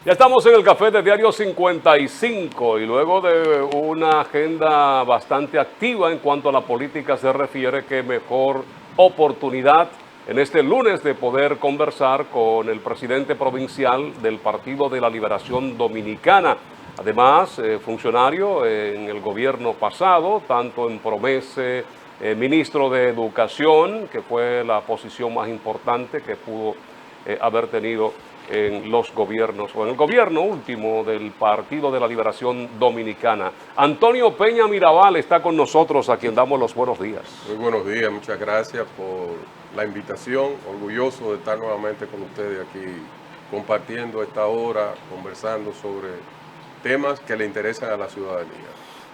Ya estamos en el café de Diario 55 y luego de una agenda bastante activa en cuanto a la política se refiere, qué mejor oportunidad en este lunes de poder conversar con el presidente provincial del Partido de la Liberación Dominicana. Además, funcionario en el gobierno pasado, tanto en Promese, ministro de Educación, que fue la posición más importante que pudo haber tenido en los gobiernos, o en el gobierno último del Partido de la Liberación Dominicana. Antonio Peña Mirabal está con nosotros, a quien damos los buenos días. Muy buenos días, muchas gracias por la invitación, orgulloso de estar nuevamente con ustedes aquí, compartiendo esta hora, conversando sobre temas que le interesan a la ciudadanía.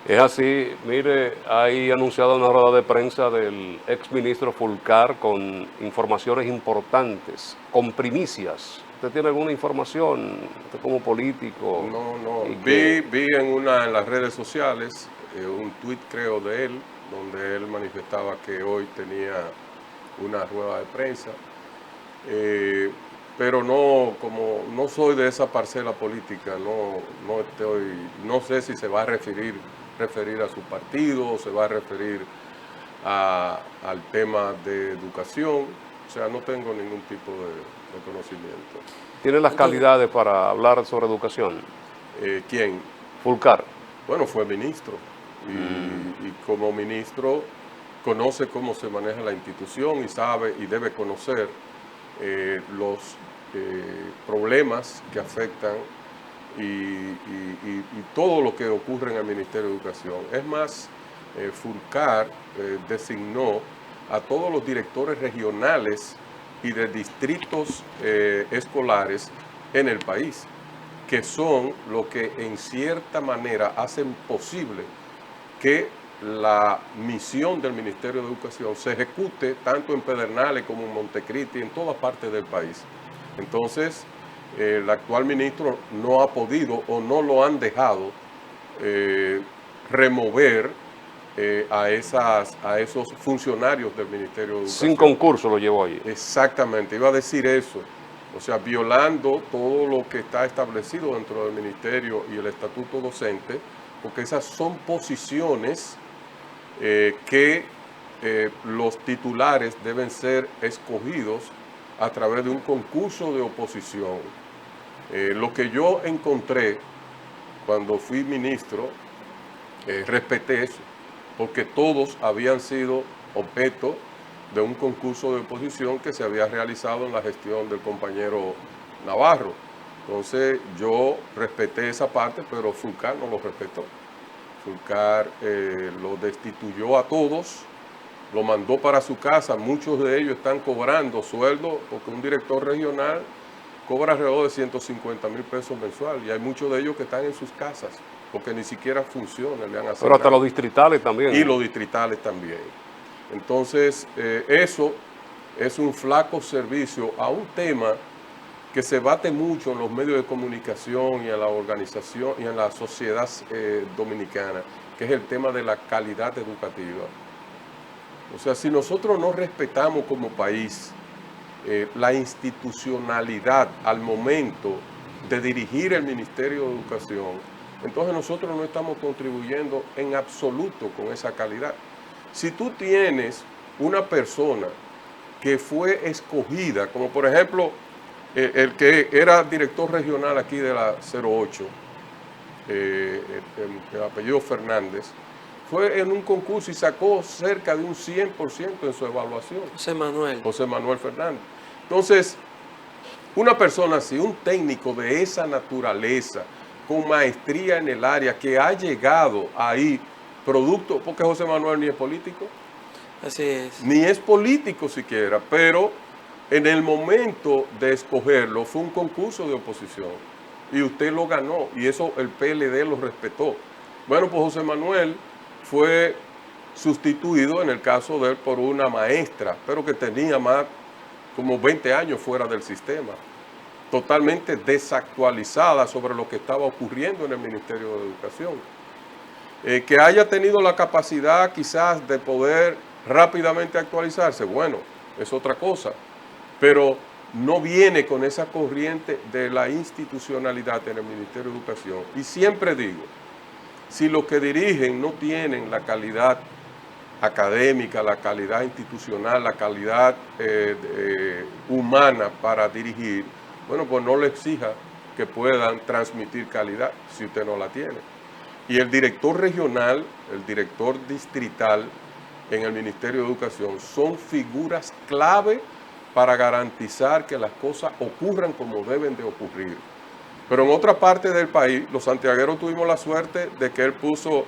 Es así, mire, hay anunciado una rueda de prensa del exministro Fulcar con informaciones importantes, con primicias. ¿Usted tiene alguna información, usted como político? No, vi en las redes sociales un tuit, creo, de él, donde él manifestaba que hoy tenía una rueda de prensa, pero como no soy de esa parcela política, no sé si se va a referir a su partido o se va a referir al tema de educación, o sea, no tengo ningún tipo de conocimiento. ¿Tiene las calidades para hablar sobre educación? ¿Quién? Fulcar. Bueno, fue ministro y como ministro conoce cómo se maneja la institución y sabe y debe conocer los problemas que afectan y todo lo que ocurre en el Ministerio de Educación. Es más, Fulcar designó a todos los directores regionales y de distritos escolares en el país, que son lo que en cierta manera hacen posible que la misión del Ministerio de Educación se ejecute tanto en Pedernales como en Montecristi, en todas partes del país. Entonces, el actual ministro no ha podido o no lo han dejado remover a esos funcionarios del Ministerio de Educación. Sin concurso lo llevó ahí. Exactamente, iba a decir eso. O sea, violando todo lo que está establecido dentro del ministerio y el estatuto docente, porque esas son posiciones que los titulares deben ser escogidos a través de un concurso de oposición. Lo que yo encontré cuando fui ministro, respeté eso, porque todos habían sido objeto de un concurso de oposición que se había realizado en la gestión del compañero Navarro. Entonces yo respeté esa parte, pero Fulcar no lo respetó. Fulcar lo destituyó a todos, lo mandó para su casa, muchos de ellos están cobrando sueldo, porque un director regional cobra alrededor de 150,000 pesos mensual, y hay muchos de ellos que están en sus casas, porque ni siquiera funcionan, le han asignado. Pero hasta los distritales también. Y los distritales también. Entonces, eso es un flaco servicio a un tema que se bate mucho en los medios de comunicación y en la organización y en la sociedad dominicana, que es el tema de la calidad educativa. O sea, si nosotros no respetamos como país la institucionalidad al momento de dirigir el Ministerio de Educación, entonces nosotros no estamos contribuyendo en absoluto con esa calidad. Si tú tienes una persona que fue escogida, como por ejemplo el que era director regional aquí de la 08, el apellido Fernández, fue en un concurso y sacó cerca de un 100% en su evaluación. José Manuel Fernández. Entonces, una persona así, un técnico de esa naturaleza, con maestría en el área, que ha llegado ahí, producto, porque José Manuel ni es político. Así es. Ni es político siquiera, pero en el momento de escogerlo fue un concurso de oposición y usted lo ganó y eso el PLD lo respetó. Bueno, pues José Manuel fue sustituido en el caso de él por una maestra, pero que tenía más como 20 años fuera del sistema, totalmente desactualizada sobre lo que estaba ocurriendo en el Ministerio de Educación. Que haya tenido la capacidad quizás de poder rápidamente actualizarse, bueno, es otra cosa. Pero no viene con esa corriente de la institucionalidad en el Ministerio de Educación. Y siempre digo, si los que dirigen no tienen la calidad académica, la calidad institucional, la calidad humana para dirigir, bueno, pues no le exija que puedan transmitir calidad si usted no la tiene. Y el director regional, el director distrital en el Ministerio de Educación son figuras clave para garantizar que las cosas ocurran como deben de ocurrir. Pero en otra parte del país, los santiagueros tuvimos la suerte de que él puso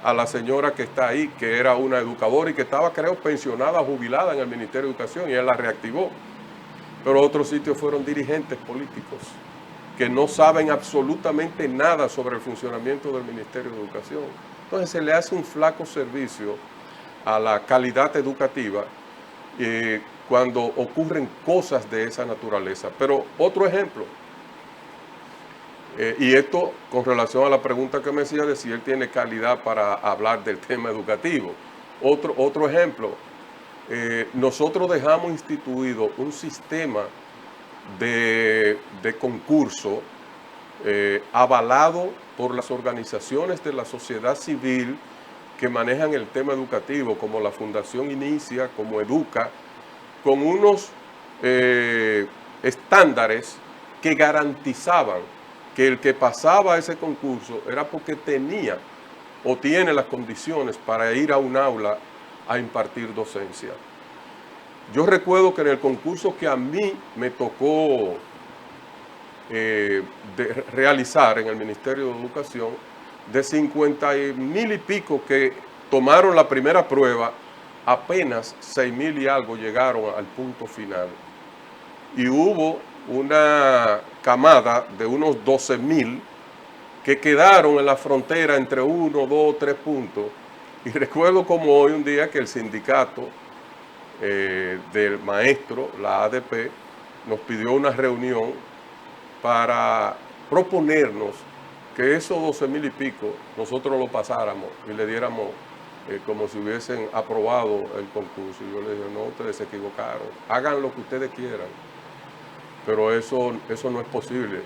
a la señora que está ahí, que era una educadora y que estaba, creo, pensionada, jubilada en el Ministerio de Educación, y él la reactivó. Pero otros sitios fueron dirigentes políticos que no saben absolutamente nada sobre el funcionamiento del Ministerio de Educación. Entonces se le hace un flaco servicio a la calidad educativa cuando ocurren cosas de esa naturaleza. Pero otro ejemplo, y esto con relación a la pregunta que me hacía de si él tiene calidad para hablar del tema educativo. Otro ejemplo, nosotros dejamos instituido un sistema de concurso avalado por las organizaciones de la sociedad civil que manejan el tema educativo, como la Fundación Inicia, como Educa, con unos estándares que garantizaban que el que pasaba ese concurso era porque tenía o tiene las condiciones para ir a un aula a impartir docencia. Yo recuerdo que en el concurso que a mí me tocó realizar en el Ministerio de Educación, de 50,000 y pico que tomaron la primera prueba, apenas 6,000 y algo llegaron al punto final. Y hubo una camada de unos 12,000 que quedaron en la frontera entre 1, 2, 3 puntos. Y recuerdo como hoy un día que el sindicato del maestro, la ADP, nos pidió una reunión para proponernos que esos 12,000 y pico nosotros lo pasáramos y le diéramos como si hubiesen aprobado el concurso. Y yo le dije, no, ustedes se equivocaron, hagan lo que ustedes quieran, pero eso no es posible.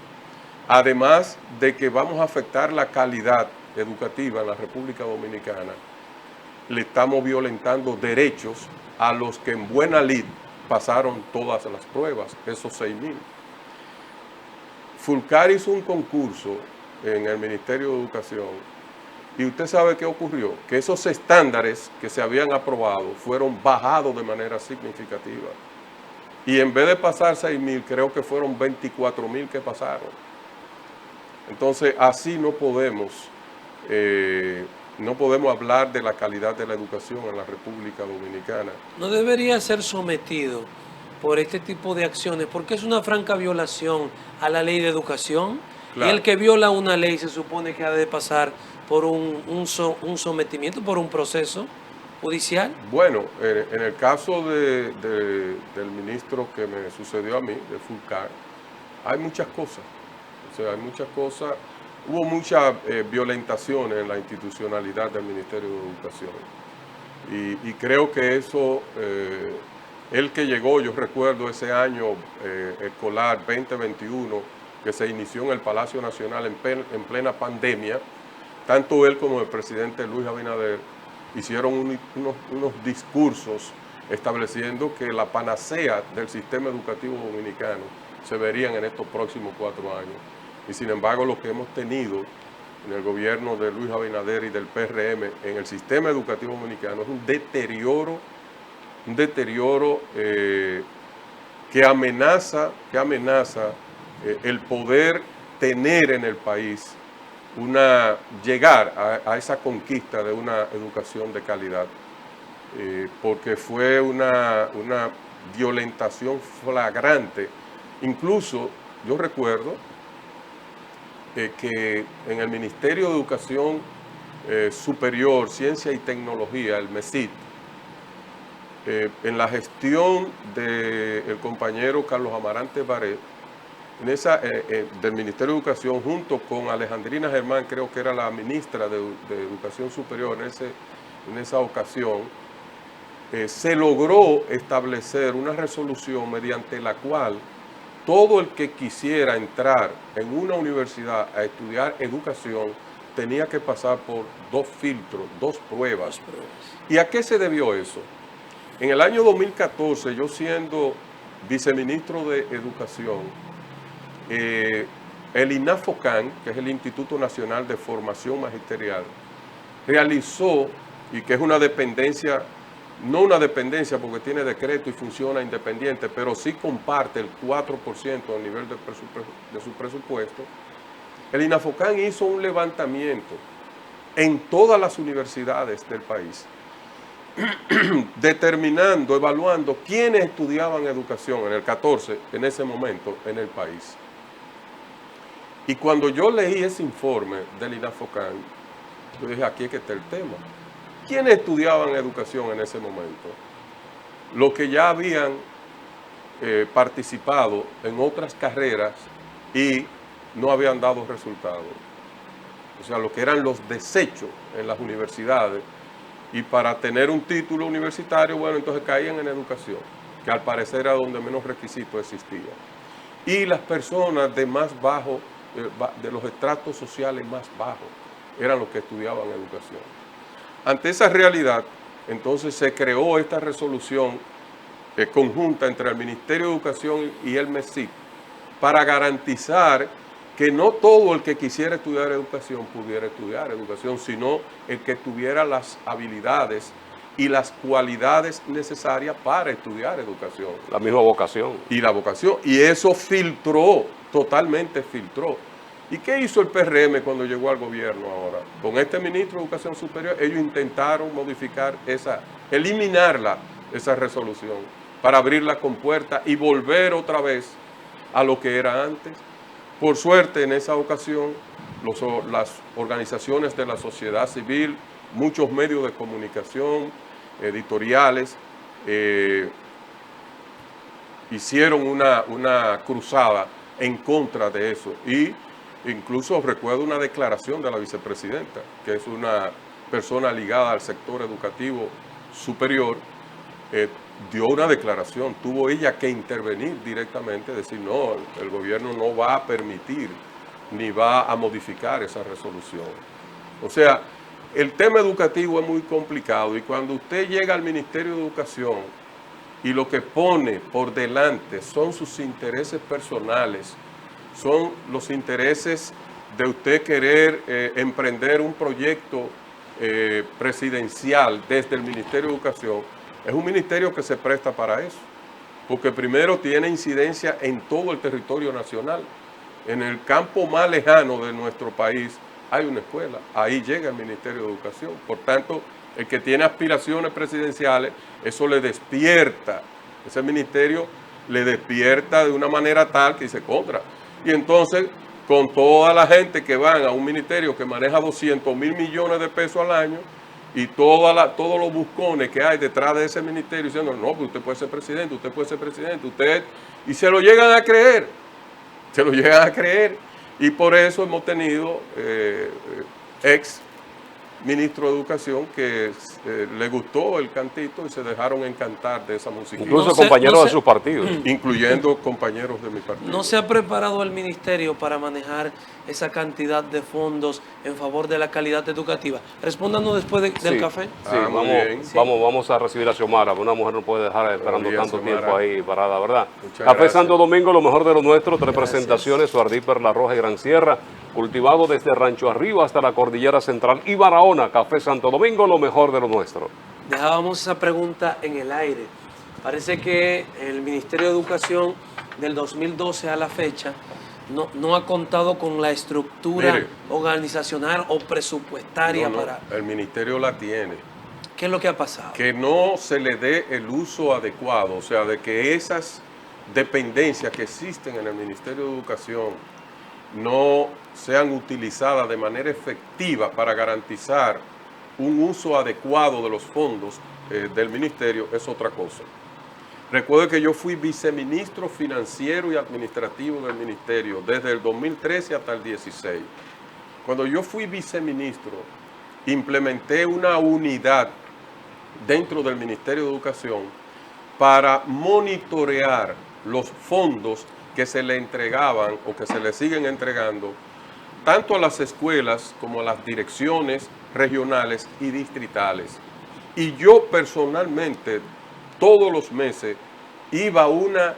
Además de que vamos a afectar la calidad educativa en la República Dominicana, le estamos violentando derechos a los que en buena lid pasaron todas las pruebas, esos 6,000. Fulcar hizo un concurso en el Ministerio de Educación y usted sabe qué ocurrió, que esos estándares que se habían aprobado fueron bajados de manera significativa. Y en vez de pasar 6,000, creo que fueron 24,000 que pasaron. Entonces, así no podemos hablar de la calidad de la educación en la República Dominicana. No debería ser sometido por este tipo de acciones, porque es una franca violación a la ley de educación. Claro. Y el que viola una ley se supone que ha de pasar por un sometimiento, por un proceso judicial. Bueno, en el caso del ministro que me sucedió a mí, de Fulcar, hay muchas cosas. O sea, hay muchas cosas. Hubo muchas violentaciones en la institucionalidad del Ministerio de Educación. Y creo que eso, el que llegó, yo recuerdo ese año escolar 2021, que se inició en el Palacio Nacional en plena pandemia, tanto él como el presidente Luis Abinader hicieron unos discursos estableciendo que la panacea del sistema educativo dominicano se verían en estos próximos 4 años. Y sin embargo, lo que hemos tenido en el gobierno de Luis Abinader y del PRM en el sistema educativo dominicano es un deterioro que amenaza el poder tener en el país llegar a esa conquista de una educación de calidad, porque fue una violentación flagrante. Incluso yo recuerdo que en el Ministerio de Educación Superior, Ciencia y Tecnología, el MESIT, en la gestión del compañero Carlos Amarante Barret, del Ministerio de Educación, junto con Alejandrina Germán, creo que era la ministra de Educación Superior en esa ocasión, se logró establecer una resolución mediante la cual todo el que quisiera entrar en una universidad a estudiar educación tenía que pasar por 2 filtros, 2 pruebas. ¿Y a qué se debió eso? En el año 2014, yo siendo viceministro de Educación, el INAFOCAN, que es el Instituto Nacional de Formación Magisterial, realizó, y que es una dependencia, no una dependencia porque tiene decreto y funciona independiente, pero sí comparte el 4% del nivel de su presupuesto. El INAFOCAN hizo un levantamiento en todas las universidades del país, determinando, evaluando quiénes estudiaban educación en el 14, en ese momento, en el país. Y cuando yo leí ese informe del INAFOCAN, yo dije, aquí es que está el tema. ¿Quiénes estudiaban educación en ese momento? Los que ya habían participado en otras carreras y no habían dado resultados. O sea, lo que eran los desechos en las universidades. Y para tener un título universitario, bueno, entonces caían en educación, que al parecer era donde menos requisitos existían. Y las personas de más bajo, de los estratos sociales más bajos, eran los que estudiaban educación. Ante esa realidad, entonces se creó esta resolución conjunta entre el Ministerio de Educación y el MESIC para garantizar que no todo el que quisiera estudiar educación pudiera estudiar educación, sino el que tuviera las habilidades y las cualidades necesarias para estudiar educación. La misma vocación. Y la vocación. Y eso filtró, totalmente filtró. ¿Y qué hizo el PRM cuando llegó al gobierno ahora? Con este ministro de Educación Superior, ellos intentaron modificar eliminarla, esa resolución, para abrir la compuerta y volver otra vez a lo que era antes. Por suerte, en esa ocasión, las organizaciones de la sociedad civil, muchos medios de comunicación, editoriales, hicieron una cruzada en contra de eso. Y incluso recuerdo una declaración de la vicepresidenta, que es una persona ligada al sector educativo superior, dio una declaración, tuvo ella que intervenir directamente, decir, no, el gobierno no va a permitir ni va a modificar esa resolución. O sea, el tema educativo es muy complicado y cuando usted llega al Ministerio de Educación y lo que pone por delante son sus intereses personales, son los intereses de usted querer emprender un proyecto presidencial desde el Ministerio de Educación, es un ministerio que se presta para eso, porque primero tiene incidencia en todo el territorio nacional. En el campo más lejano de nuestro país hay una escuela, ahí llega el Ministerio de Educación. Por tanto, el que tiene aspiraciones presidenciales, eso le despierta, ese ministerio le despierta de una manera tal que dice contra. Y entonces, con toda la gente que van a un ministerio que maneja 200 mil millones de pesos al año, y todos los buscones que hay detrás de ese ministerio diciendo, no, pues usted puede ser presidente, y se lo llegan a creer, y por eso hemos tenido ex ministro de Educación que le gustó el cantito y se dejaron encantar de esa música. Incluso compañeros de sus partidos. Incluyendo compañeros de mi partido. ¿No se ha preparado el ministerio para manejar esa cantidad de fondos en favor de la calidad educativa? Respóndanos después del café. Sí, vamos a recibir a Xiomara, una mujer no puede dejar esperando tanto tiempo ahí parada, ¿verdad? Muchas Café gracias. Santo Domingo, lo mejor de lo nuestro, 3 presentaciones, Suardí, Perla Roja y Gran Sierra, cultivado desde Rancho Arriba hasta la Cordillera Central y Barahona. Café Santo Domingo, lo mejor de lo nuestro. Dejábamos esa pregunta en el aire. Parece que el Ministerio de Educación del 2012 a la fecha no ha contado con la estructura organizacional o presupuestaria para... El ministerio la tiene. ¿Qué es lo que ha pasado? Que no se le dé el uso adecuado, o sea, de que esas dependencias que existen en el Ministerio de Educación no sean utilizadas de manera efectiva para garantizar un uso adecuado de los fondos del ministerio es otra cosa. Recuerdo que yo fui viceministro financiero y administrativo del ministerio desde el 2013 hasta el 16. Cuando yo fui viceministro, implementé una unidad dentro del Ministerio de Educación para monitorear los fondos que se le entregaban o que se le siguen entregando tanto a las escuelas como a las direcciones regionales y distritales. Y yo personalmente, todos los meses, iba a una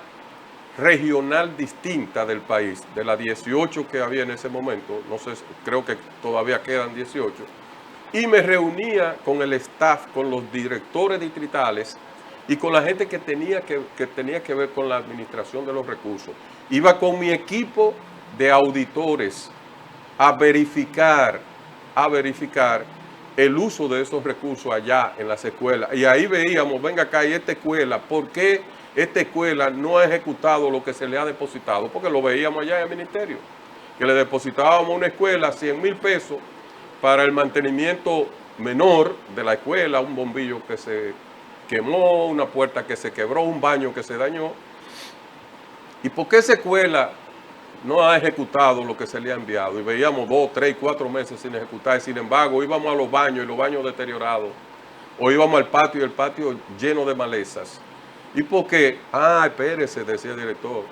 regional distinta del país, de las 18 que había en ese momento, no sé, creo que todavía quedan 18, y me reunía con el staff, con los directores distritales y con la gente que tenía que ver con la administración de los recursos. Iba con mi equipo de auditores a verificar el uso de esos recursos allá en las escuelas. Y ahí veíamos, venga acá, y esta escuela, ¿por qué esta escuela no ha ejecutado lo que se le ha depositado? Porque lo veíamos allá en el ministerio, que le depositábamos a una escuela 100,000 pesos para el mantenimiento menor de la escuela, un bombillo que se quemó, una puerta que se quebró, un baño que se dañó. ¿Y por qué esa escuela no ha ejecutado lo que se le ha enviado? Y veíamos 2, 3, 4 meses sin ejecutar. Y sin embargo, íbamos a los baños y los baños deteriorados. O íbamos al patio y el patio lleno de malezas. ¿Y por qué? Espérese, decía el director.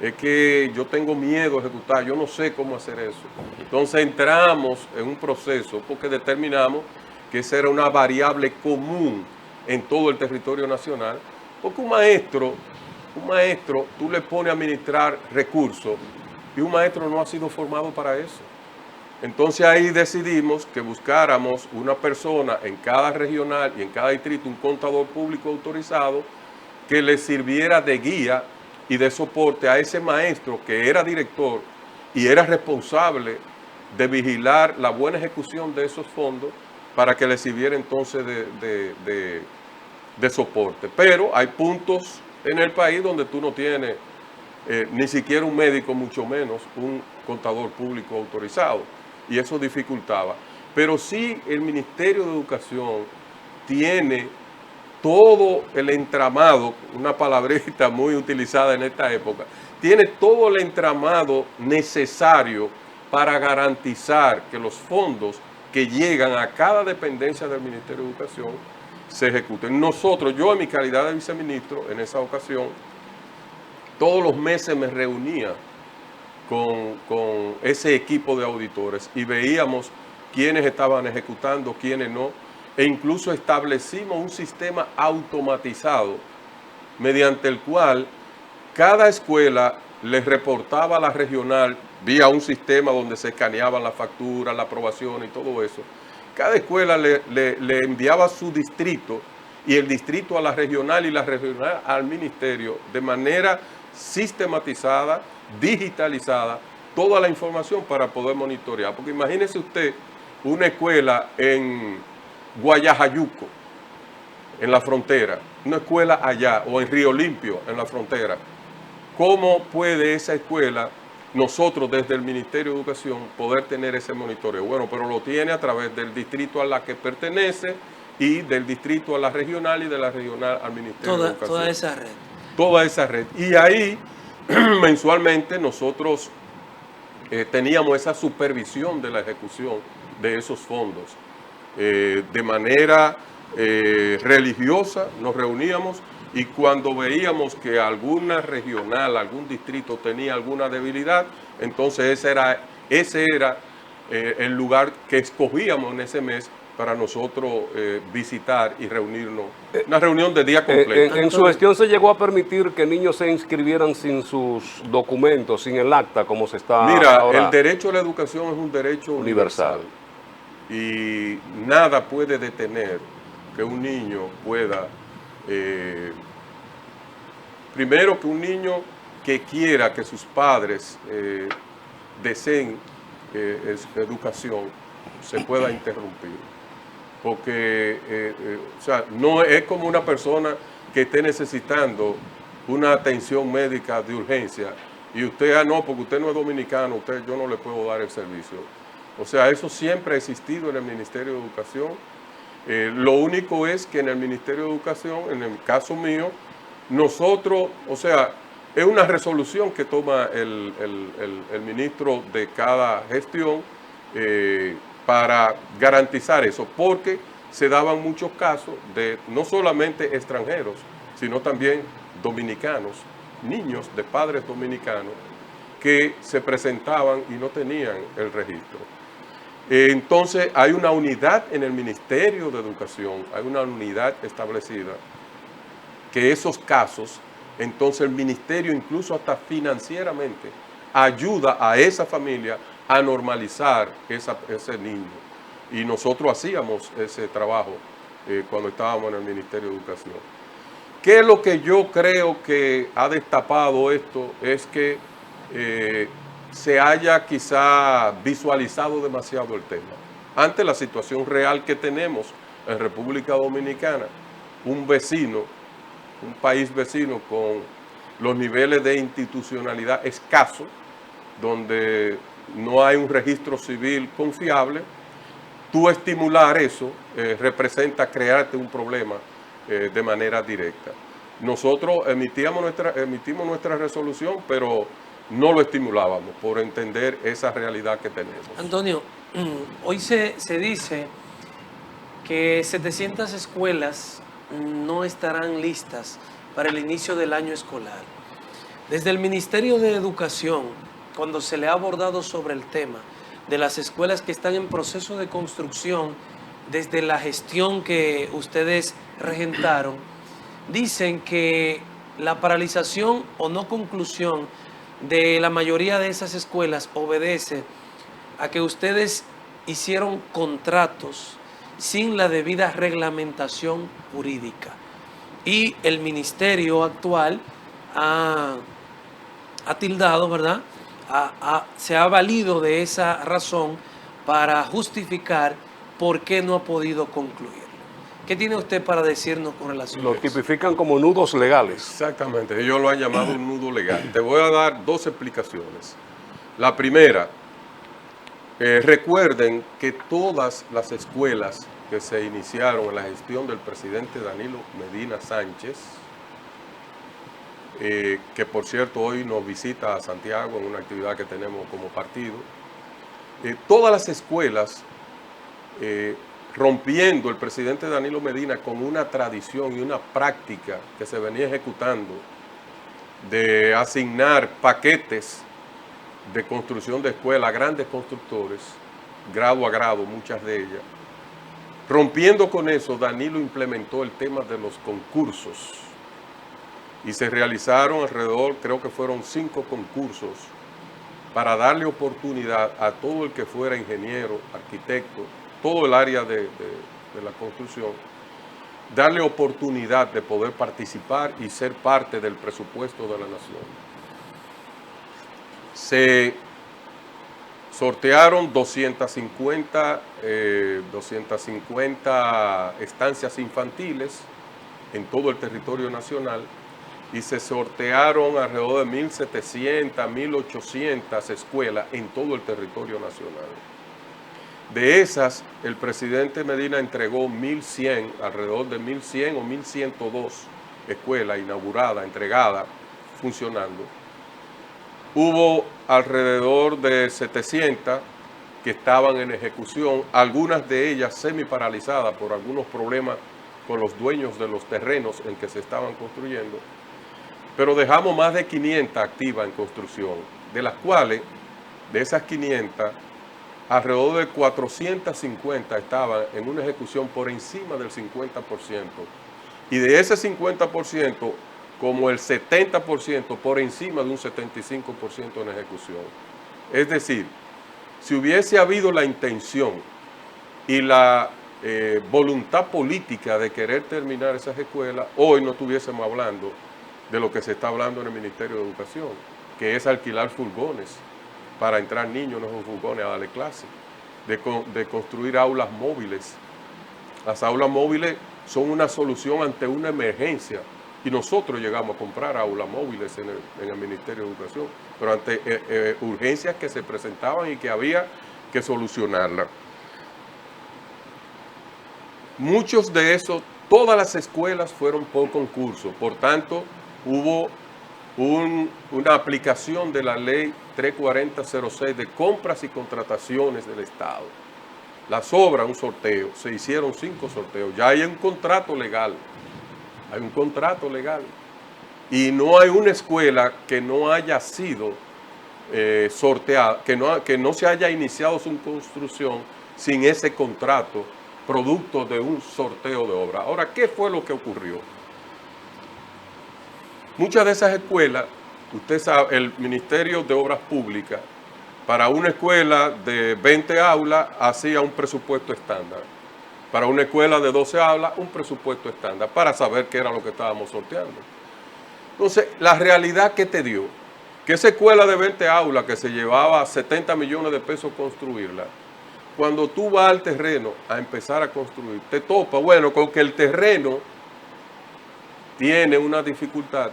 Es que yo tengo miedo a ejecutar, yo no sé cómo hacer eso. Entonces entramos en un proceso porque determinamos que esa era una variable común en todo el territorio nacional. Porque un maestro, tú le pones a administrar recursos y un maestro no ha sido formado para eso. Entonces ahí decidimos que buscáramos una persona en cada regional y en cada distrito, un contador público autorizado que le sirviera de guía y de soporte a ese maestro que era director y era responsable de vigilar la buena ejecución de esos fondos para que le sirviera entonces de soporte. Pero hay puntos en el país donde tú no tienes ni siquiera un médico, mucho menos un contador público autorizado, y eso dificultaba. Pero sí el Ministerio de Educación tiene todo el entramado, una palabrita muy utilizada en esta época, tiene todo el entramado necesario para garantizar que los fondos que llegan a cada dependencia del Ministerio de Educación se ejecuten. Nosotros, yo en mi calidad de viceministro, en esa ocasión, todos los meses me reunía con ese equipo de auditores y veíamos quiénes estaban ejecutando, quiénes no, e incluso establecimos un sistema automatizado mediante el cual cada escuela les reportaba a la regional vía un sistema donde se escaneaban las facturas, la aprobación y todo eso. Cada escuela le enviaba a su distrito y el distrito a la regional y la regional al ministerio de manera sistematizada, digitalizada, toda la información para poder monitorear. Porque imagínese usted una escuela en Guayajayuco, en la frontera, una escuela allá, o en Río Limpio, en la frontera. ¿Cómo puede esa escuela, nosotros desde el Ministerio de Educación, poder tener ese monitoreo? Bueno, pero lo tiene a través del distrito a la que pertenece y del distrito a la regional y de la regional al Ministerio de Educación. Toda esa red. Toda esa red. Y ahí, mensualmente, nosotros teníamos esa supervisión de la ejecución de esos fondos. De manera religiosa nos reuníamos y cuando veíamos que alguna regional, algún distrito tenía alguna debilidad, entonces ese era el lugar que escogíamos en ese mes para nosotros visitar y reunirnos. Una reunión de día completo. En su gestión se llegó a permitir que niños se inscribieran sin sus documentos, sin el acta, como se está Mira, ahora. El derecho a la educación es un derecho universal. Y nada puede detener que un niño pueda, primero que un niño que quiera que sus padres deseen educación, se pueda interrumpir. Porque, o sea, no es como una persona que esté necesitando una atención médica de urgencia y usted, no, porque usted no es dominicano, yo no le puedo dar el servicio. O sea, eso siempre ha existido en el Ministerio de Educación. Lo único es que en el Ministerio de Educación, en el caso mío, nosotros, o sea, es una resolución que toma el ministro de cada gestión para garantizar eso, porque se daban muchos casos de no solamente extranjeros, sino también dominicanos niños de padres dominicanos que se presentaban y no tenían el registro. Entonces hay una unidad en el Ministerio de Educación, hay una unidad establecida que esos casos, entonces el ministerio incluso hasta financieramente ayuda a esa familia a normalizar ese niño. Y nosotros hacíamos ese trabajo cuando estábamos en el Ministerio de Educación. ¿Qué es lo que yo creo que ha destapado esto? Es que se haya quizá visualizado demasiado el tema. Ante la situación real que tenemos en República Dominicana, un vecino, un país vecino con los niveles de institucionalidad escasos, donde no hay un registro civil confiable, tú estimular eso representa crearte un problema de manera directa. Nosotros emitimos nuestra resolución, pero no lo estimulábamos por entender esa realidad que tenemos. Antonio, hoy se dice que 700 escuelas no estarán listas para el inicio del año escolar. Desde el Ministerio de Educación, cuando se le ha abordado sobre el tema de las escuelas que están en proceso de construcción, desde la gestión que ustedes regentaron, dicen que la paralización o no conclusión de la mayoría de esas escuelas obedece a que ustedes hicieron contratos sin la debida reglamentación jurídica. Y el ministerio actual ha tildado, ¿verdad? Se ha valido de esa razón para justificar por qué no ha podido concluirlo. ¿Qué tiene usted para decirnos con relación a Lo eso? tipifican como nudos legales. Exactamente, ellos lo han llamado un nudo legal. Te voy a dar dos explicaciones. La primera, recuerden que todas las escuelas que se iniciaron en la gestión del presidente Danilo Medina Sánchez, que por cierto hoy nos visita a Santiago en una actividad que tenemos como partido, todas las escuelas, rompiendo el presidente Danilo Medina con una tradición y una práctica que se venía ejecutando de asignar paquetes de construcción de escuelas a grandes constructores, grado a grado, muchas de ellas. Rompiendo con eso, Danilo implementó el tema de los concursos y se realizaron alrededor, creo que fueron 5 concursos para darle oportunidad a todo el que fuera ingeniero, arquitecto, todo el área de la construcción, darle oportunidad de poder participar y ser parte del presupuesto de la nación. Se sortearon 250 estancias infantiles en todo el territorio nacional y se sortearon alrededor de 1.700, 1.800 escuelas en todo el territorio nacional. De esas, el presidente Medina entregó 1.100, alrededor de 1.100 o 1.102 escuelas inauguradas, entregadas, funcionando. Hubo alrededor de 700 que estaban en ejecución, algunas de ellas semi-paralizadas por algunos problemas con los dueños de los terrenos en que se estaban construyendo. Pero dejamos más de 500 activas en construcción, de las cuales, de esas 500, alrededor de 450 estaban en una ejecución por encima del 50%. Y de ese 50%, como el 70% por encima de un 75% en ejecución. Es decir, si hubiese habido la intención y la voluntad política de querer terminar esas escuelas, hoy no estuviésemos hablando de lo que se está hablando en el Ministerio de Educación, que es alquilar furgones para entrar niños en esos furgones a darle clase, de construir aulas móviles. Las aulas móviles son una solución ante una emergencia y nosotros llegamos a comprar aulas móviles en el Ministerio de Educación, pero ante urgencias que se presentaban y que había que solucionarlas. Muchos de esos, todas las escuelas fueron por concurso, por tanto hubo una aplicación de la ley 34006 de compras y contrataciones del Estado. Las obras, un sorteo, se hicieron 5 sorteos, ya hay un contrato legal, y no hay una escuela que no haya sido sorteada, que no se haya iniciado su construcción sin ese contrato, producto de un sorteo de obra. Ahora, ¿qué fue lo que ocurrió? Muchas de esas escuelas, usted sabe, el Ministerio de Obras Públicas, para una escuela de 20 aulas, hacía un presupuesto estándar. Para una escuela de 12 aulas, un presupuesto estándar, para saber qué era lo que estábamos sorteando. Entonces, la realidad que te dio, que esa escuela de 20 aulas que se llevaba 70 millones de pesos construirla, cuando tú vas al terreno a empezar a construir, te topa, bueno, con que el terreno tiene una dificultad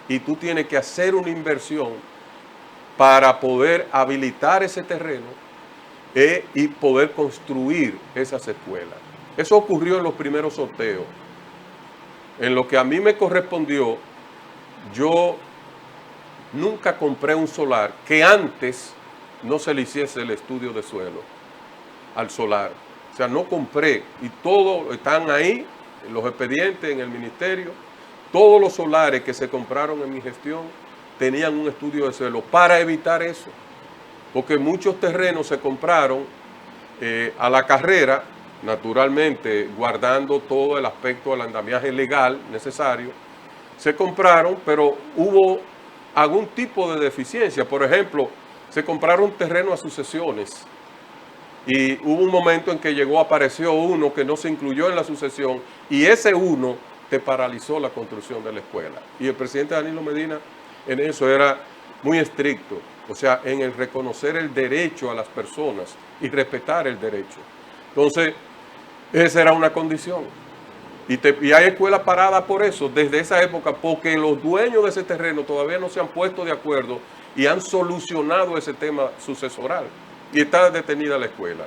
y tú tienes que hacer una inversión para poder habilitar ese terreno y poder construir esas escuelas. Eso ocurrió en los primeros sorteos. En lo que a mí me correspondió, yo nunca compré un solar que antes no se le hiciese el estudio de suelo al solar. O sea, no compré, y todos están ahí, en los expedientes, en el ministerio. Todos los solares que se compraron en mi gestión tenían un estudio de suelo para evitar eso. Porque muchos terrenos se compraron a la carrera, naturalmente guardando todo el aspecto del andamiaje legal necesario. Se compraron, pero hubo algún tipo de deficiencia. Por ejemplo, se compraron terrenos a sucesiones y hubo un momento en que apareció uno que no se incluyó en la sucesión y ese uno te paralizó la construcción de la escuela. Y el presidente Danilo Medina en eso era muy estricto, o sea, en el reconocer el derecho a las personas y respetar el derecho. Entonces, esa era una condición. Y hay escuelas paradas por eso, desde esa época, porque los dueños de ese terreno todavía no se han puesto de acuerdo y han solucionado ese tema sucesoral. Y está detenida la escuela.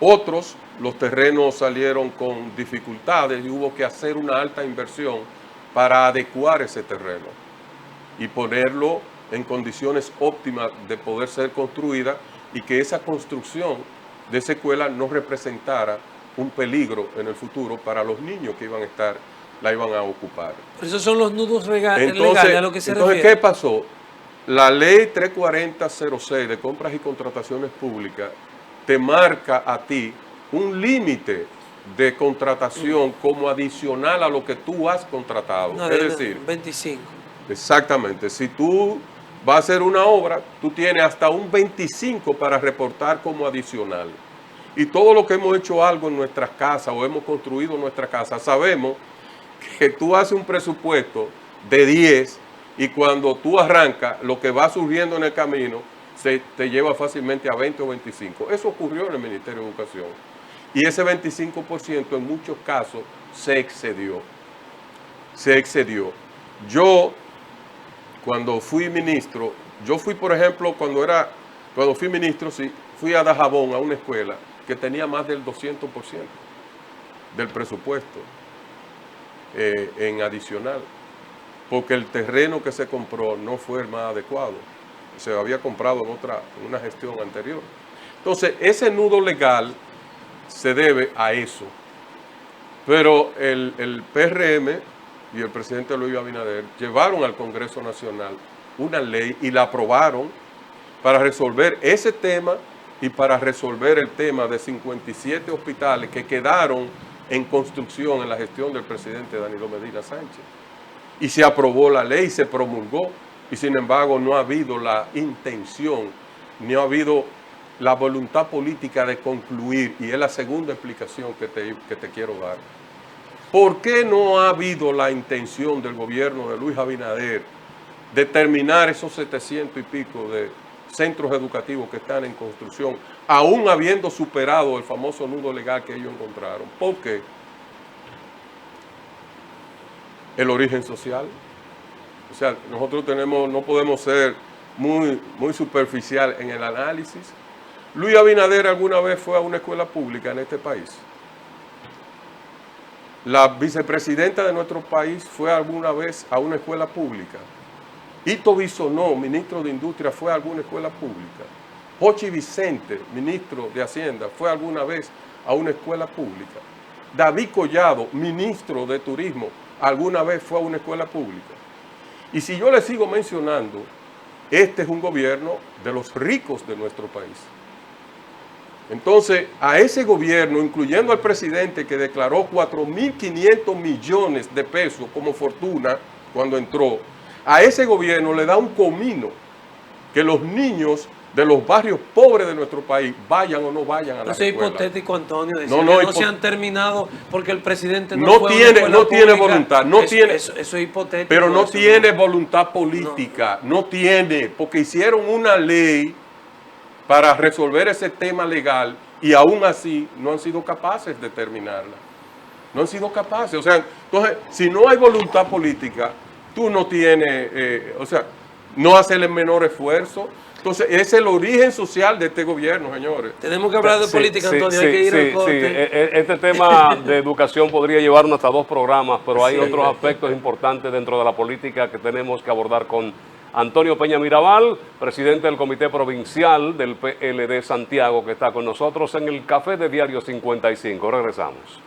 Otros, los terrenos salieron con dificultades y hubo que hacer una alta inversión para adecuar ese terreno y ponerlo en condiciones óptimas de poder ser construida y que esa construcción de esa escuela no representara un peligro en el futuro para los niños que la iban a ocupar. Pero esos son los nudos legales a lo que se refiere. Entonces, ¿qué pasó? La ley 34006 de compras y contrataciones públicas te marca a ti un límite de contratación como adicional a lo que tú has contratado. No, es decir, 25. Exactamente. Si tú vas a hacer una obra, tú tienes hasta un 25 para reportar como adicional. Y todo lo que hemos hecho algo en nuestras casas o hemos construido nuestra casa, sabemos que tú haces un presupuesto de 10 y cuando tú arrancas, lo que va surgiendo en el camino te lleva fácilmente a 20 o 25. Eso ocurrió en el Ministerio de Educación. Y ese 25% en muchos casos se excedió. Yo, cuando fui ministro, por ejemplo, cuando fui ministro, sí, fui a Dajabón, a una escuela que tenía más del 200% del presupuesto en adicional, porque el terreno que se compró no fue el más adecuado, se había comprado en una gestión anterior. Entonces, ese nudo legal se debe a eso, pero el PRM y el presidente Luis Abinader llevaron al Congreso Nacional una ley y la aprobaron para resolver ese tema y para resolver el tema de 57 hospitales que quedaron en construcción en la gestión del presidente Danilo Medina Sánchez. Y se aprobó la ley, se promulgó, y sin embargo no ha habido la intención, ni ha habido la voluntad política de concluir, y es la segunda explicación que te quiero dar. ¿Por qué no ha habido la intención del gobierno de Luis Abinader de terminar esos 700 y pico de centros educativos que están en construcción, aún habiendo superado el famoso nudo legal que ellos encontraron? ¿Por qué? El origen social. O sea, nosotros no podemos ser muy superficial en el análisis. Luis Abinader alguna vez fue a una escuela pública en este país. La vicepresidenta de nuestro país fue alguna vez a una escuela pública. Ito Bisonó, ministro de Industria, fue a alguna escuela pública. Jochi Vicente, ministro de Hacienda, fue alguna vez a una escuela pública. David Collado, ministro de Turismo, alguna vez fue a una escuela pública? Y si yo le sigo mencionando, este es un gobierno de los ricos de nuestro país. Entonces, a ese gobierno, incluyendo al presidente que declaró 4.500 millones de pesos como fortuna cuando entró, a ese gobierno le da un comino que los niños de los barrios pobres de nuestro país vayan o no vayan a la escuela. Eso es hipotético, Antonio, decir No, que no se han terminado porque el presidente no fue a una tiene escuela pública. voluntad, eso es hipotético. pero no eso tiene voluntad política, no tiene, porque hicieron una ley para resolver ese tema legal y aún así no han sido capaces de terminarla. No han sido capaces. O sea, entonces, si no hay voluntad política, tú no tienes, no haces el menor esfuerzo. Entonces, ese es el origen social de este gobierno, señores. Tenemos que hablar de política, Antonio, hay que ir al corte. Este tema de educación podría llevarnos hasta 2 programas, pero hay otros aspectos importantes dentro de la política que tenemos que abordar con Antonio Peña Mirabal, presidente del Comité Provincial del PLD Santiago, que está con nosotros en el Café de Diario 55. Regresamos.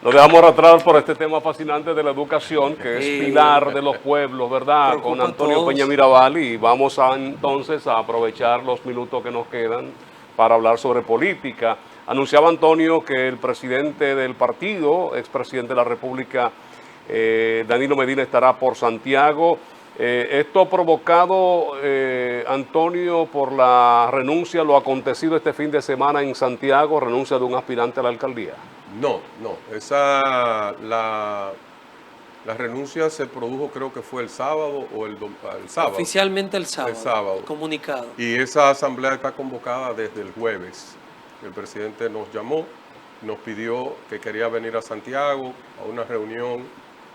Nos dejamos arrastrar por este tema fascinante de la educación, que es pilar de los pueblos, ¿verdad? Con Antonio Peña Mirabal, y vamos entonces a aprovechar los minutos que nos quedan para hablar sobre política. Anunciaba Antonio que el presidente del partido, expresidente de la República, Danilo Medina, estará por Santiago. Esto provocado, Antonio, por la renuncia, lo acontecido este fin de semana en Santiago, renuncia de un aspirante a la alcaldía. No, la renuncia se produjo, creo que fue el sábado o el sábado. Oficialmente el sábado. El sábado. Comunicado. Y esa asamblea está convocada desde el jueves. El presidente nos llamó, nos pidió que quería venir a Santiago a una reunión,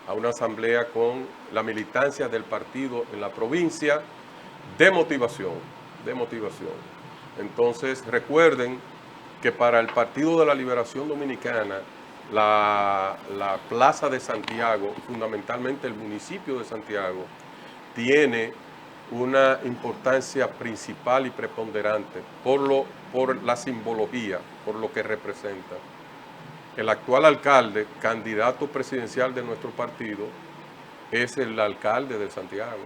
a una asamblea con la militancia del partido en la provincia de motivación. Entonces, recuerden que para el Partido de la Liberación Dominicana la Plaza de Santiago, fundamentalmente el municipio de Santiago, tiene una importancia principal y preponderante por la simbología, por lo que representa. El actual alcalde, candidato presidencial de nuestro partido, es el alcalde de Santiago.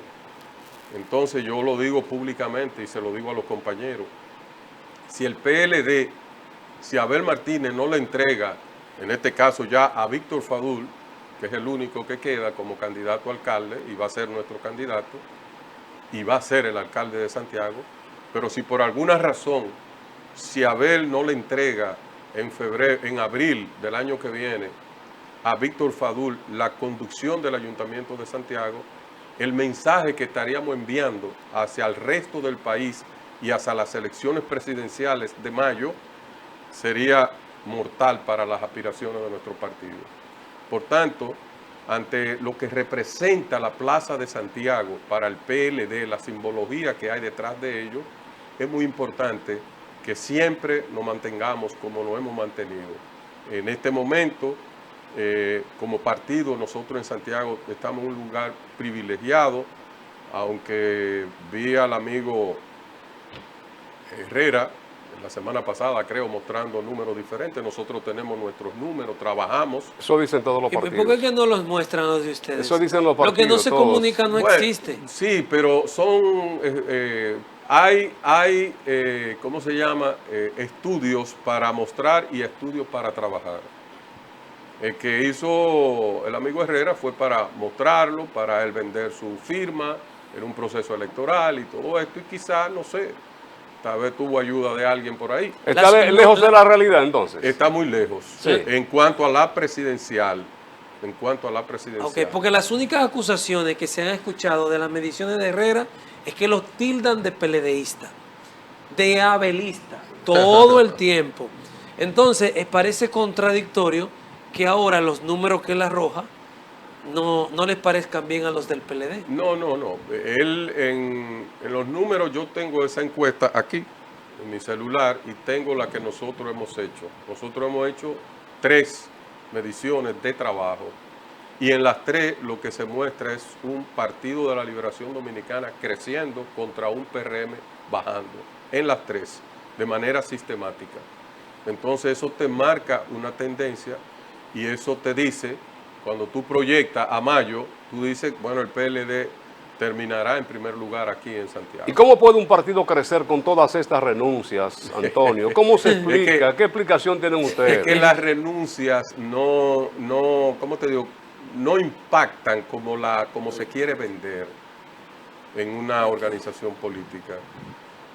Entonces yo lo digo públicamente y se lo digo a los compañeros. Si el PLD, si Abel Martínez no le entrega, en este caso ya a Víctor Fadul, que es el único que queda como candidato a alcalde y va a ser nuestro candidato, y va a ser el alcalde de Santiago, pero si por alguna razón, si Abel no le entrega en abril del año que viene a Víctor Fadul la conducción del Ayuntamiento de Santiago, el mensaje que estaríamos enviando hacia el resto del país y hacia las elecciones presidenciales de mayo sería mortal para las aspiraciones de nuestro partido. Por tanto, ante lo que representa la Plaza de Santiago para el PLD, la simbología que hay detrás de ello, es muy importante que siempre nos mantengamos como nos hemos mantenido. En este momento, como partido, nosotros en Santiago estamos en un lugar privilegiado, aunque vi al amigo Herrera la semana pasada, creo, mostrando números diferentes. Nosotros tenemos nuestros números, trabajamos. Eso dicen todos los partidos. ¿Y por qué que no los muestran los de ustedes? Eso dicen los partidos. Lo que no se todos. comunica no existe. Sí, pero son... hay ¿cómo se llama? Estudios para mostrar y estudios para trabajar. El que hizo el amigo Herrera fue para mostrarlo, para él vender su firma en un proceso electoral y todo esto, y quizás, no sé, tal vez tuvo ayuda de alguien por ahí. ¿Está lejos de la realidad entonces? Está muy lejos. Sí. En cuanto a la presidencial. En cuanto a la presidencial. Okay, porque las únicas acusaciones que se han escuchado de las mediciones de Herrera es que los tildan de PLDista, de abelista, todo el tiempo. Entonces, parece contradictorio que ahora los números que él arroja no les parezcan bien a los del PLD. No. Él en los números, yo tengo esa encuesta aquí en mi celular y tengo la que nosotros hemos hecho. Nosotros hemos hecho 3 mediciones de trabajo y en las 3 lo que se muestra es un Partido de la Liberación Dominicana creciendo contra un PRM bajando, en las 3, de manera sistemática. Entonces eso te marca una tendencia y eso te dice, cuando tú proyectas a mayo, tú dices, bueno, el PLD terminará en primer lugar aquí en Santiago. ¿Y cómo puede un partido crecer con todas estas renuncias, Antonio? ¿Cómo se explica? ¿Qué explicación tienen ustedes? Es que las renuncias ¿cómo te digo? No impactan como se quiere vender en una organización política.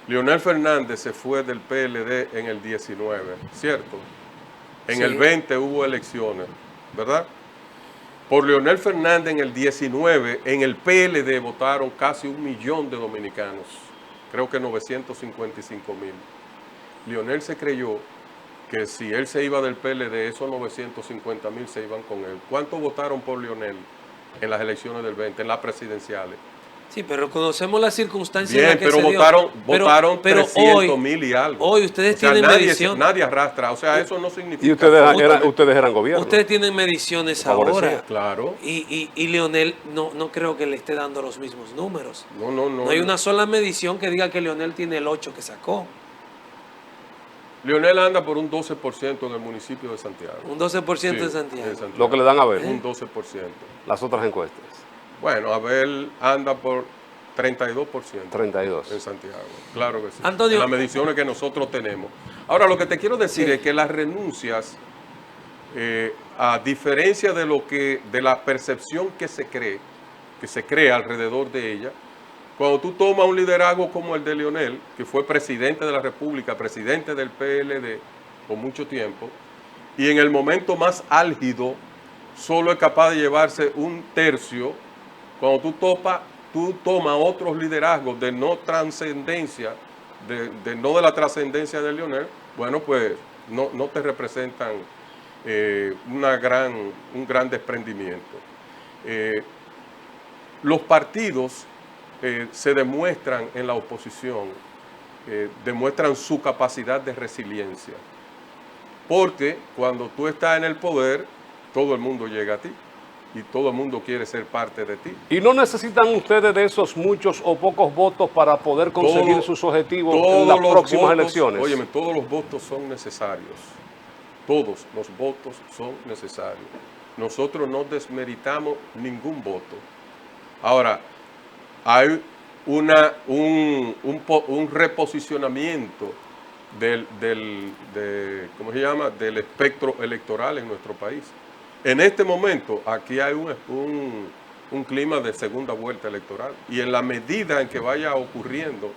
Leonel Fernández se fue del PLD en el 19, ¿cierto? En el 20 hubo elecciones, ¿verdad? Por Leonel Fernández en el 19, en el PLD votaron casi 1 millón de dominicanos, creo que 955,000. Leonel se creyó que si él se iba del PLD, esos 950,000 se iban con él. ¿Cuántos votaron por Leonel en las elecciones del 20, en las presidenciales? Sí, pero conocemos las circunstancias Bien, en las que pero se dio. votaron pero 300,000 y algo. Hoy ustedes tienen mediciones. Nadie arrastra, o sea, eso no significa... Y ustedes eran gobierno. Ustedes tienen mediciones ahora. Claro. Y Leonel no creo que le esté dando los mismos números. No. No hay una sola medición que diga que Leonel tiene el 8 que sacó. Leonel anda por un 12% en el municipio de Santiago. Un 12% Sí, en Santiago. Lo que le dan a ver. Un 12%. Las otras encuestas. Bueno, Abel anda por 32%. 32. En Santiago, claro que sí. Antonio, en las mediciones que nosotros tenemos. Ahora, lo que te quiero decir es que las renuncias, a diferencia de la percepción que se crea alrededor de ella, cuando tú tomas un liderazgo como el de Leonel, que fue presidente de la República, presidente del PLD por mucho tiempo, y en el momento más álgido solo es capaz de llevarse 1/3, cuando tú tomas otros liderazgos de no trascendencia, de la trascendencia de Leonel, bueno, pues no te representan un gran desprendimiento. Los partidos se demuestran en la oposición, demuestran su capacidad de resiliencia. Porque cuando tú estás en el poder, todo el mundo llega a ti y todo el mundo quiere ser parte de ti. ¿Y no necesitan ustedes de esos muchos o pocos votos para poder conseguir sus objetivos en las próximas elecciones? Óyeme, todos los votos son necesarios. Todos los votos son necesarios. Nosotros no desmeritamos ningún voto. Ahora, hay un reposicionamiento ¿cómo se llama? Del espectro electoral en nuestro país. En este momento, aquí hay un clima de segunda vuelta electoral. Y en la medida en que vaya ocurriendo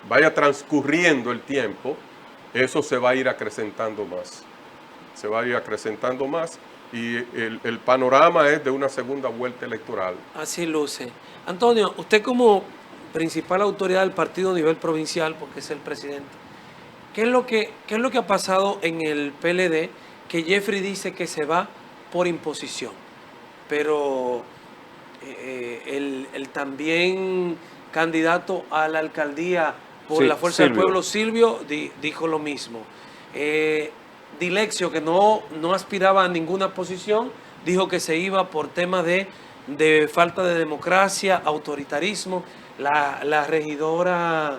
vaya transcurriendo el tiempo, eso se va a ir acrecentando más. Se va a ir acrecentando más y el panorama es de una segunda vuelta electoral. Así luce. Antonio, usted como principal autoridad del partido a nivel provincial, porque es el presidente, qué es lo que ha pasado en el PLD? Que Jeffrey dice que se va por imposición, pero el también candidato a la alcaldía por Sí, la Fuerza del Silvio. Pueblo, Silvio, dijo lo mismo. Dilexio, que no aspiraba a ninguna posición, dijo que se iba por temas de falta de democracia, autoritarismo. La regidora,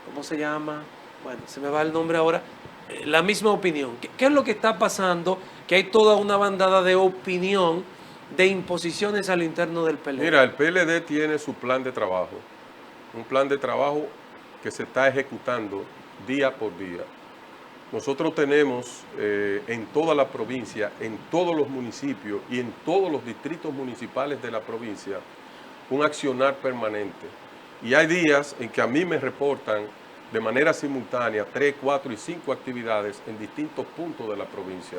¿cómo se llama? Bueno, se me va el nombre ahora. La misma opinión. ¿Qué es lo que está pasando? Que hay toda una bandada de opinión, de imposiciones a lo interno del PLD. Mira, el PLD tiene su plan de trabajo, un plan de trabajo que se está ejecutando día por día. Nosotros tenemos en toda la provincia, en todos los municipios y en todos los distritos municipales de la provincia, un accionar permanente. Y hay días en que a mí me reportan de manera simultánea 3, 4 y 5 actividades en distintos puntos de la provincia.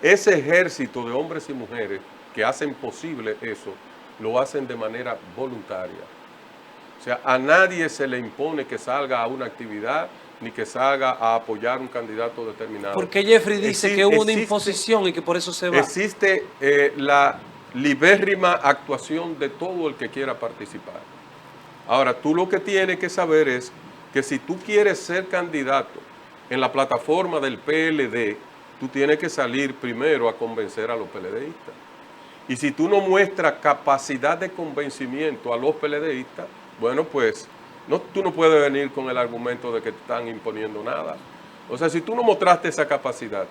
Ese ejército de hombres y mujeres que hacen posible eso, lo hacen de manera voluntaria. O sea, a nadie se le impone que salga a una actividad ni que salga a apoyar un candidato determinado. Porque Jeffrey dice que hubo una imposición y que por eso se va. Existe la libérrima actuación de todo el que quiera participar. Ahora, tú lo que tienes que saber es que si tú quieres ser candidato en la plataforma del PLD, tú tienes que salir primero a convencer a los PLDistas. Y si tú no muestras capacidad de convencimiento a los PLDistas, bueno, pues tú no puedes venir con el argumento de que te están imponiendo nada. O sea, si tú no mostraste esa capacidad.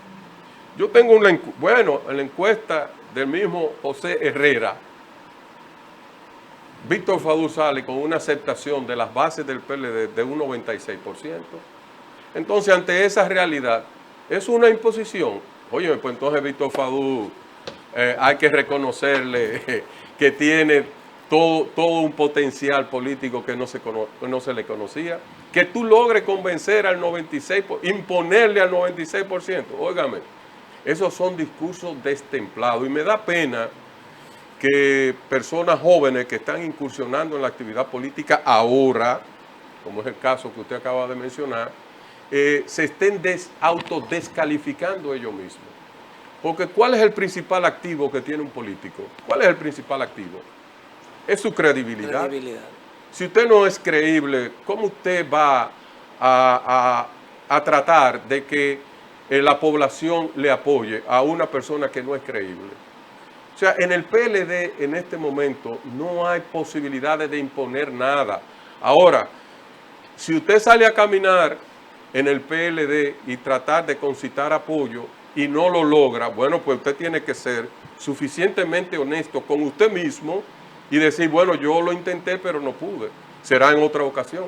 Yo tengo en la encuesta del mismo José Herrera, Víctor Fadul sale con una aceptación de las bases del PLD de un 96%. Entonces, ante esa realidad, es una imposición. Oye, pues entonces Víctor Fadul hay que reconocerle que tiene todo un potencial político que no se le conocía. Que tú logres convencer al 96%, imponerle al 96%. Óigame, esos son discursos destemplados y me da pena que personas jóvenes que están incursionando en la actividad política ahora, como es el caso que usted acaba de mencionar, se estén autodescalificando ellos mismos. Porque ¿cuál es el principal activo que tiene un político? ¿Cuál es el principal activo? Es su credibilidad. Si usted no es creíble, ¿cómo usted va a tratar de que la población le apoye a una persona que no es creíble? O sea, en el PLD en este momento no hay posibilidades de imponer nada. Ahora, si usted sale a caminar en el PLD y tratar de concitar apoyo y no lo logra, bueno, pues usted tiene que ser suficientemente honesto con usted mismo y decir, bueno, yo lo intenté pero no pude, será en otra ocasión.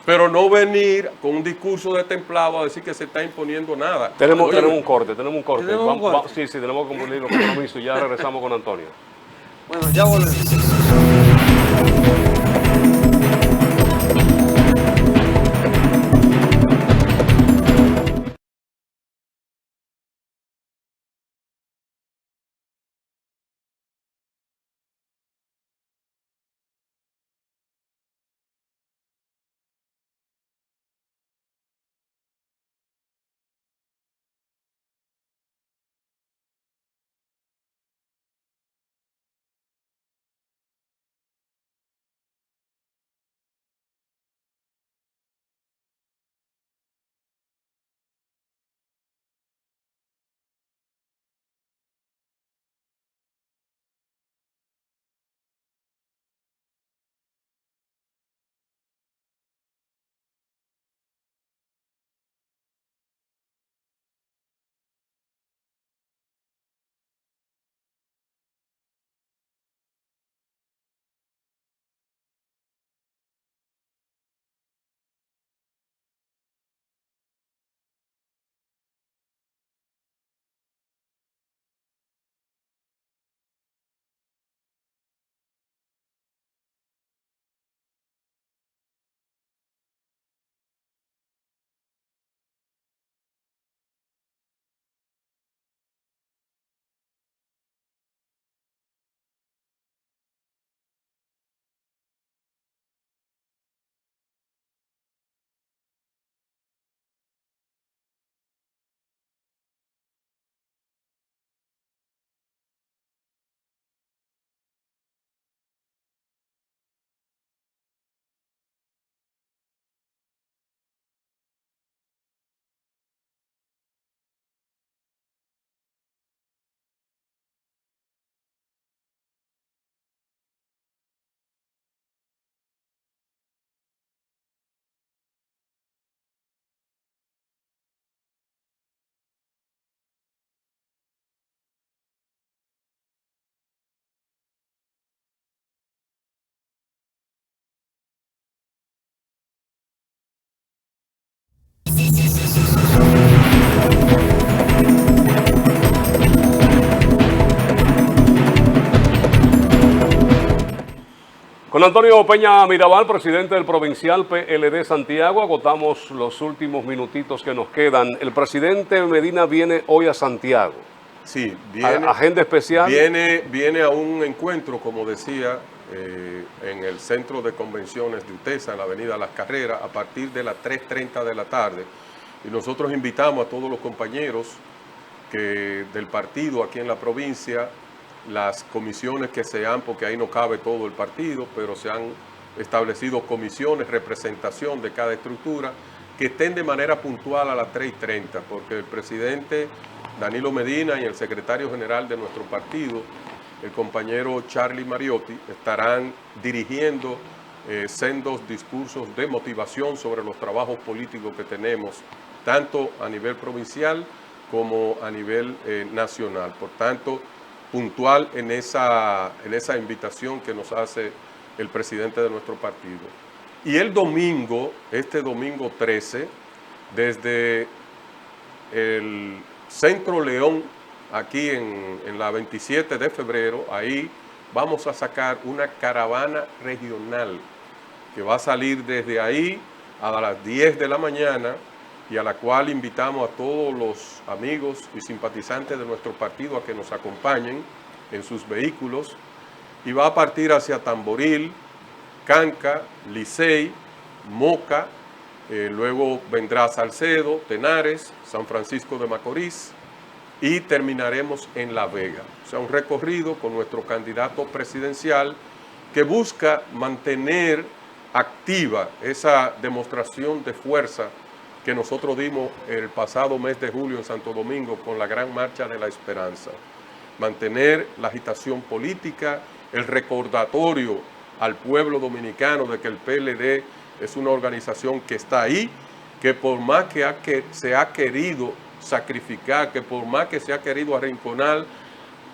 Pero no venir con un discurso de templado a decir que se está imponiendo nada. Tenemos un corte. ¿Tenemos un corte? Sí, tenemos que cumplir los compromisos y ya regresamos con Antonio. Bueno, ya volvemos. Con Antonio Peña Mirabal, presidente del Provincial PLD Santiago, agotamos los últimos minutitos que nos quedan. El presidente Medina viene hoy a Santiago. Sí, viene. Agenda especial. Viene a un encuentro, como decía, en el Centro de Convenciones de UTESA, en la Avenida Las Carreras, a partir de las 3:30 de la tarde. Y nosotros invitamos a todos los compañeros del partido aquí en la provincia, las comisiones que sean, porque ahí no cabe todo el partido, pero se han establecido comisiones, representación de cada estructura, que estén de manera puntual a las 3:30, porque el presidente Danilo Medina y el secretario general de nuestro partido, el compañero Charlie Mariotti, estarán dirigiendo sendos discursos de motivación sobre los trabajos políticos que tenemos, tanto a nivel provincial como a nivel nacional. Por tanto, puntual en esa invitación que nos hace el presidente de nuestro partido. Y el domingo, este domingo 13, desde el Centro León, aquí en la 27 de febrero, ahí vamos a sacar una caravana regional que va a salir desde ahí a las 10 de la mañana y a la cual invitamos a todos los amigos y simpatizantes de nuestro partido a que nos acompañen en sus vehículos, y va a partir hacia Tamboril, Canca, Licey, Moca, luego vendrá Salcedo, Tenares, San Francisco de Macorís y terminaremos en La Vega. O sea, un recorrido con nuestro candidato presidencial que busca mantener activa esa demostración de fuerza que nosotros dimos el pasado mes de julio en Santo Domingo con la Gran Marcha de la Esperanza. Mantener la agitación política, el recordatorio al pueblo dominicano de que el PLD es una organización que está ahí, que por más que se ha querido sacrificar, que por más que se ha querido arrinconar,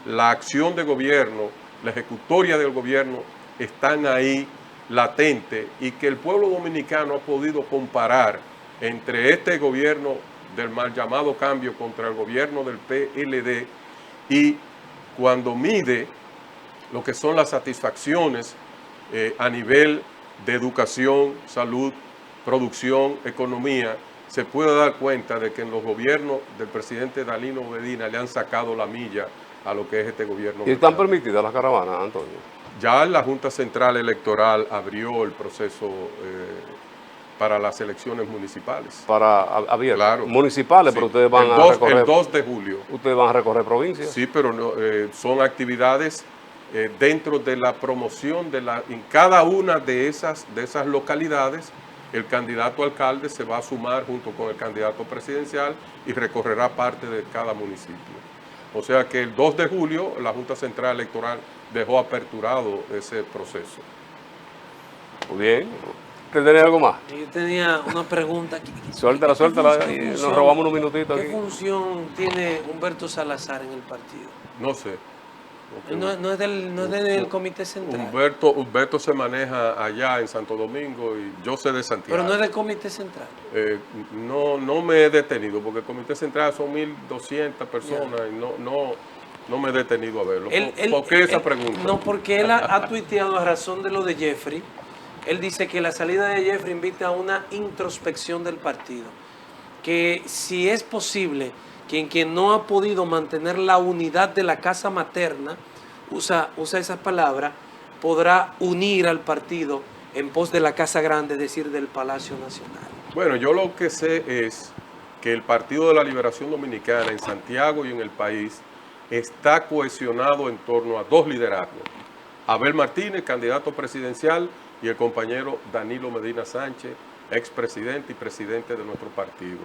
la acción de gobierno, la ejecutoria del gobierno están ahí latente, y que el pueblo dominicano ha podido comparar entre este gobierno del mal llamado cambio contra el gobierno del PLD, y cuando mide lo que son las satisfacciones a nivel de educación, salud, producción, economía, se puede dar cuenta de que en los gobiernos del presidente Danilo Medina le han sacado la milla a lo que es este gobierno. ¿Y están permitidas las caravanas, Antonio? Ya la Junta Central Electoral abrió el proceso para las elecciones municipales. Para abiertas. Claro. Municipales, sí. Pero ustedes van a recorrer. El 2 de julio. Ustedes van a recorrer provincias. Sí, pero no, son actividades dentro de la promoción en cada una de esas localidades. El candidato alcalde se va a sumar junto con el candidato presidencial y recorrerá parte de cada municipio. O sea que el 2 de julio la Junta Central Electoral dejó aperturado ese proceso. Muy bien. ¿Usted tenía algo más? Yo tenía una pregunta. Suéltala, y nos robamos unos minutitos aquí. ¿Qué función tiene Humberto Salazar en el partido? No sé. No es del Comité Central. Humberto se maneja allá en Santo Domingo y yo sé de Santiago. Pero no es del Comité Central. No me he detenido porque el Comité Central son 1.200 personas y no me he detenido a verlo. ¿Por qué esa pregunta? No, porque él ha tuiteado a razón de lo de Jeffrey. Él dice que la salida de Jeffrey invita a una introspección del partido. Que si es posible, quien no ha podido mantener la unidad de la casa materna, usa esa palabra, podrá unir al partido en pos de la casa grande, es decir, del Palacio Nacional. Bueno, yo lo que sé es que el Partido de la Liberación Dominicana en Santiago y en el país está cohesionado en torno a dos liderazgos. Abel Martínez, candidato presidencial, y el compañero Danilo Medina Sánchez, expresidente y presidente de nuestro partido.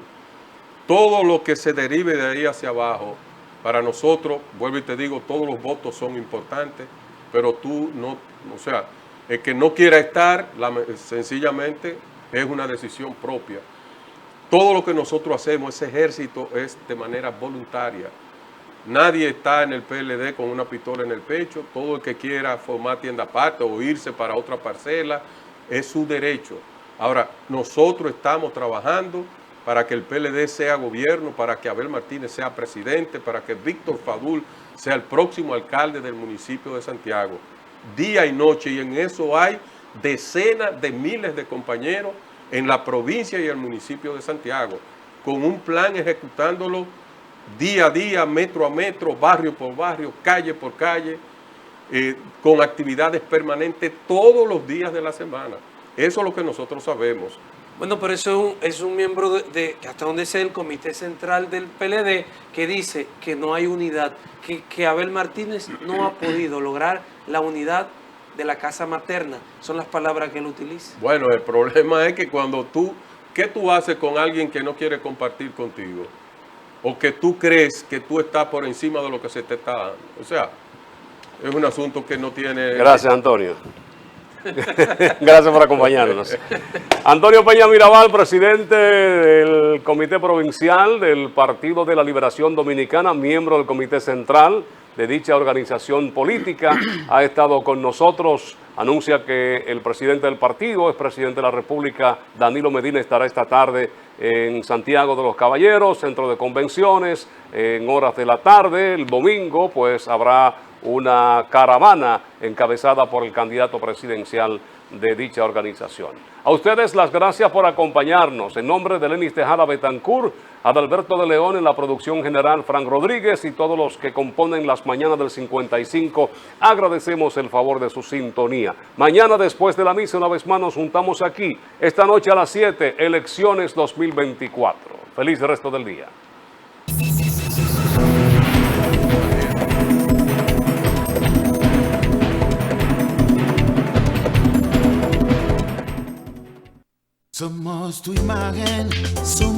Todo lo que se derive de ahí hacia abajo, para nosotros, vuelvo y te digo, todos los votos son importantes, pero tú no, o sea, el que no quiera estar, sencillamente es una decisión propia. Todo lo que nosotros hacemos, ese ejército, es de manera voluntaria. Nadie está en el PLD con una pistola en el pecho. Todo el que quiera formar tienda aparte o irse para otra parcela, es su derecho. Ahora, nosotros estamos trabajando para que el PLD sea gobierno, para que Abel Martínez sea presidente, para que Víctor Fadul sea el próximo alcalde del municipio de Santiago. día y noche, y en eso hay decenas de miles de compañeros en la provincia y el municipio de Santiago, con un plan ejecutándolo día a día, metro a metro, barrio por barrio, calle por calle, con actividades permanentes todos los días de la semana. Eso es lo que nosotros sabemos. Bueno, pero eso es un miembro hasta donde sea el comité central del PLD, que dice que no hay unidad, que Abel Martínez no ha podido lograr la unidad de la casa materna. Son las palabras que él utiliza. Bueno, el problema es que ¿qué tú haces con alguien que no quiere compartir contigo? O que tú crees que tú estás por encima de lo que se te está dando. O sea, es un asunto que no tiene... Gracias, Antonio. Gracias por acompañarnos. Antonio Peña Mirabal, presidente del Comité Provincial del Partido de la Liberación Dominicana, miembro del Comité Central de dicha organización política, ha estado con nosotros. Anuncia que el presidente del partido, es presidente de la República, Danilo Medina, estará esta tarde en Santiago de los Caballeros, centro de convenciones, en horas de la tarde. El domingo, pues, habrá una caravana encabezada por el candidato presidencial de dicha organización. A ustedes las gracias por acompañarnos. En nombre de Lenis Tejada Betancourt, Adalberto de León en la producción general, Frank Rodríguez y todos los que componen las mañanas del 55, agradecemos el favor de su sintonía. Mañana después de la misa, una vez más nos juntamos aquí. Esta noche a las 7, elecciones 2024. Feliz resto del día. Somos tu imagen, somos